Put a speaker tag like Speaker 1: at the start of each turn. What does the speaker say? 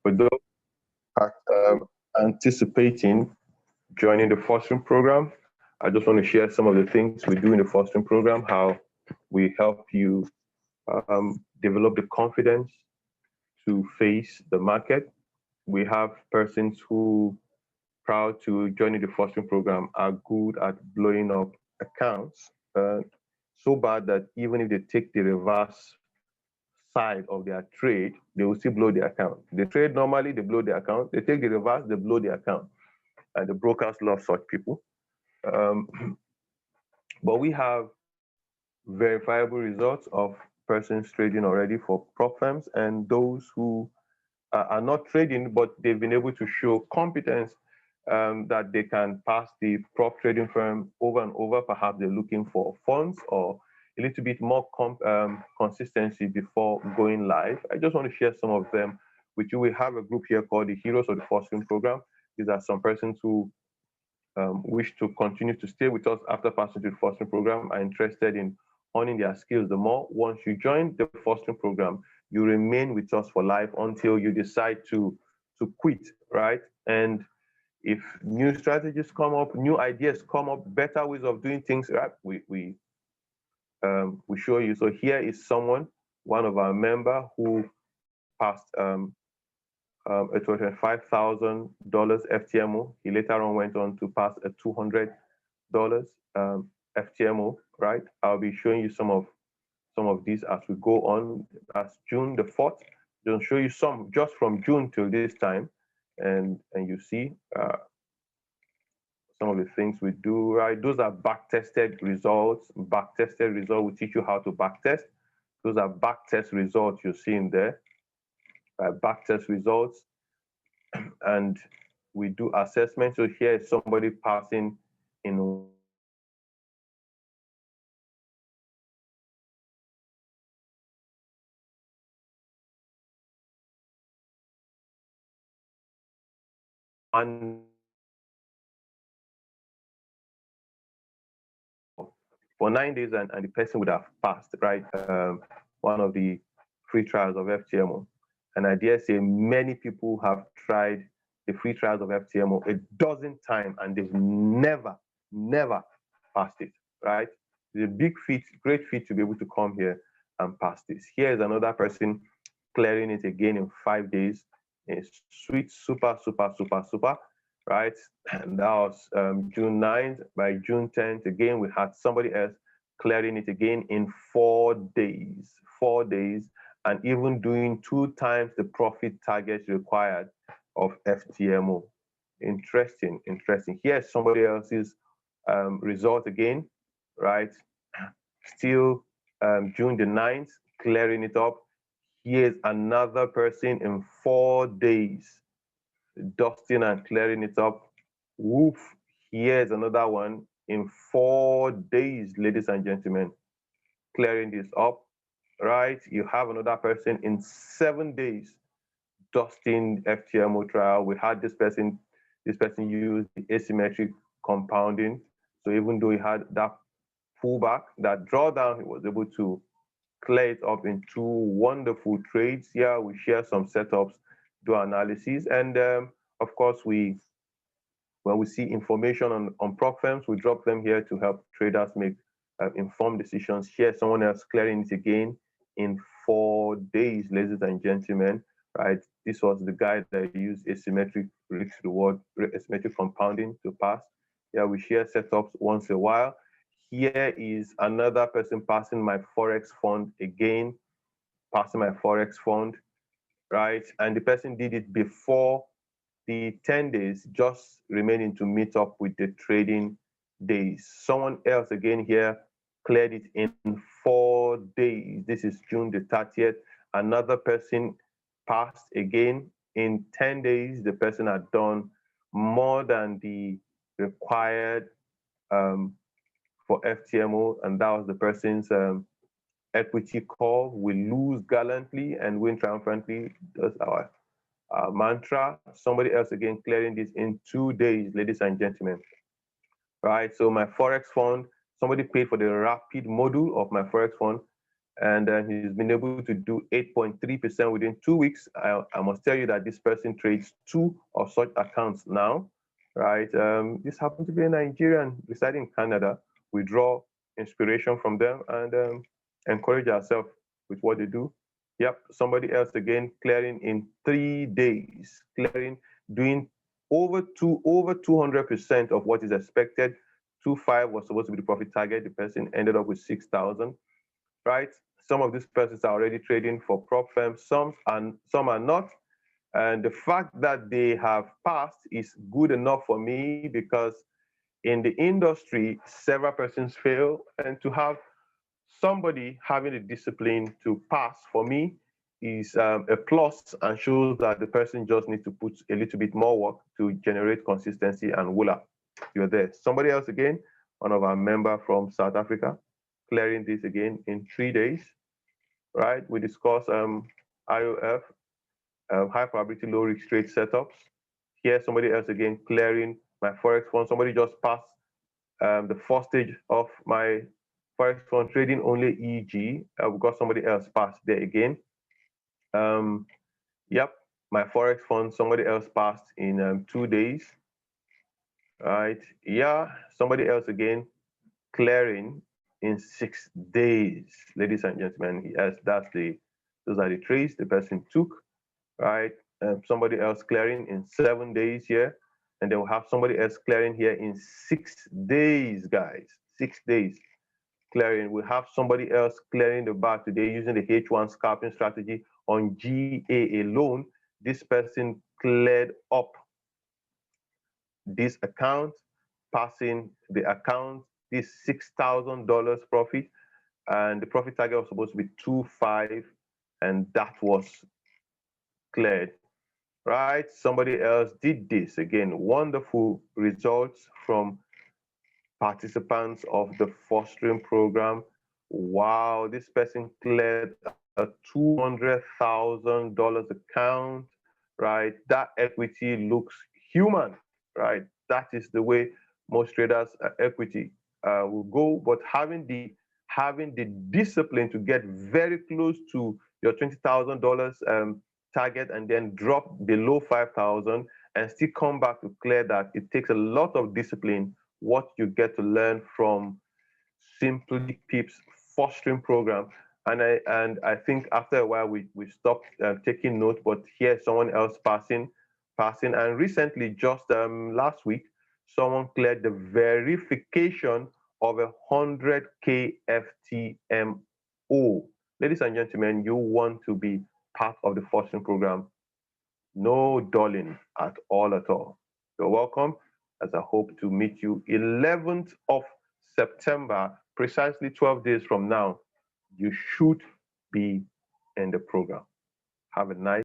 Speaker 1: For those anticipating joining the fostering program, I just want to share some of the things we do in the fostering program, how we help you develop the confidence to face the market. We have persons who, proud to joining the fostering program, are good at blowing up accounts, so bad that even if they take the reverse side of their trade, they will still blow the account. They trade normally, they blow the account. They take the reverse, they blow the account. And the brokers love such people. But we have verifiable results of persons trading already for prop firms and those who are not trading, but they've been able to show competence that they can pass the prop trading firm over and over. Perhaps they're looking for funds or a little bit more consistency before going live. I just want to share some of them with you. We have a group here called the Heroes of the Fostering Program. These are some persons who wish to continue to stay with us after passing through the fostering program, are interested in honing their skills the more. Once you join the fostering program, you remain with us for life until you decide to quit, right? And if new strategies come up, new ideas come up, better ways of doing things, right? We show you. So here is someone, one of our member who passed a $25,000 FTMO. He later on went on to pass a $200 FTMO, right? I'll be showing you some of these as we go on. That's June the 4th. I'll show you some just from June till this time, and you see some of the things we do, right? Those are back-tested results. Back-tested results will teach you how to back-test. Those are back-test results you're seeing there. Back-test results, and we do assessment. So here is somebody passing in one for 9 days, and the person would have passed, right? One of the free trials of FTMO. And I dare say many people have tried the free trials of FTMO a dozen times and they've never passed it, right? It's a big feat, great feat to be able to come here and pass this. Here's another person clearing it again in 5 days. It's sweet, super, right? And that was June 9th. By June 10th, again, we had somebody else clearing it again in 4 days. 4 days. And even doing 2 times the profit targets required of FTMO. Interesting. Here's somebody else's result again, right? Still June the 9th, clearing it up. Here's another person in 4 days, dusting and clearing it up. Woof, here's another one in 4 days, ladies and gentlemen, clearing this up. Right, you have another person in 7 days dusting FTMO trial. We had this person used the asymmetric compounding. So even though he had that pullback, that drawdown, he was able to clear it up in 2 wonderful trades. Here we share some setups, do analysis, and of course when we see information on prop firms, we drop them here to help traders make informed decisions. Here someone else clearing it again in 4 days, ladies and gentlemen, right? This was the guy that used asymmetric risk reward, asymmetric compounding to pass. Yeah, we share setups once in a while. Here is another person passing my Forex fund again, passing my Forex fund, right? And the person did it before the 10 days, just remaining to meet up with the trading days. Someone else again here cleared it in 4 days. This is June the 30th. Another person passed again in 10 days. The person had done more than the required for FTMO, and that was the person's equity call. We lose gallantly and win triumphantly. That's our mantra. Somebody else again clearing this in 2 days, ladies and gentlemen. Right, so my Forex fund, somebody paid for the rapid module of my Forex fund, and he's been able to do 8.3% within 2 weeks. I must tell you that this person trades 2 of such accounts now, right? This happened to be a Nigerian residing in Canada. We draw inspiration from them and encourage ourselves with what they do. Yep, somebody else again clearing in 3 days, doing over 200% of what is expected. 2.5 was supposed to be the profit target. The person ended up with 6,000. Right? Some of these persons are already trading for prop firms, some are not. And the fact that they have passed is good enough for me, because in the industry, several persons fail, and to have somebody having the discipline to pass for me is a plus, and shows that the person just needs to put a little bit more work to generate consistency, and voila, you're there. Somebody else again, one of our members from South Africa, clearing this again in 3 days, right? We discussed IOF, high probability, low risk trade setups. Here, somebody else again clearing my Forex fund. Somebody just passed the first stage of my Forex fund, trading only EG. We've got somebody else passed there again. Yep, my Forex fund, somebody else passed in 2 days. Right? Yeah, somebody else again clearing in 6 days. Ladies and gentlemen, yes, those are the trades the person took, right? Somebody else clearing in 7 days here, and then we'll have somebody else clearing here in 6 days, guys. 6 days clearing. We'll have somebody else clearing the bar today using the H1 scalping strategy on GA alone. This person cleared up this account, passing the account this $6,000 profit, and the profit target was supposed to be 2.5, and that was cleared. Right? Somebody else did this again. Wonderful results from participants of the fostering program. Wow, this person cleared a $200,000 account. Right? That equity looks human. Right? That is the way most traders equity will go. But having the discipline to get very close to your $20,000 target and then drop below 5,000 and still come back to clear that, it takes a lot of discipline. What you get to learn from SimplyPips fostering program. And I think after a while we stopped taking note, but here's someone else passing. And recently, just last week, someone cleared the verification of 100K FTMO. Ladies and gentlemen, you want to be part of the fostering program. No dulling at all. You're welcome, as I hope to meet you 11th of September, precisely 12 days from now. You should be in the program. Have a nice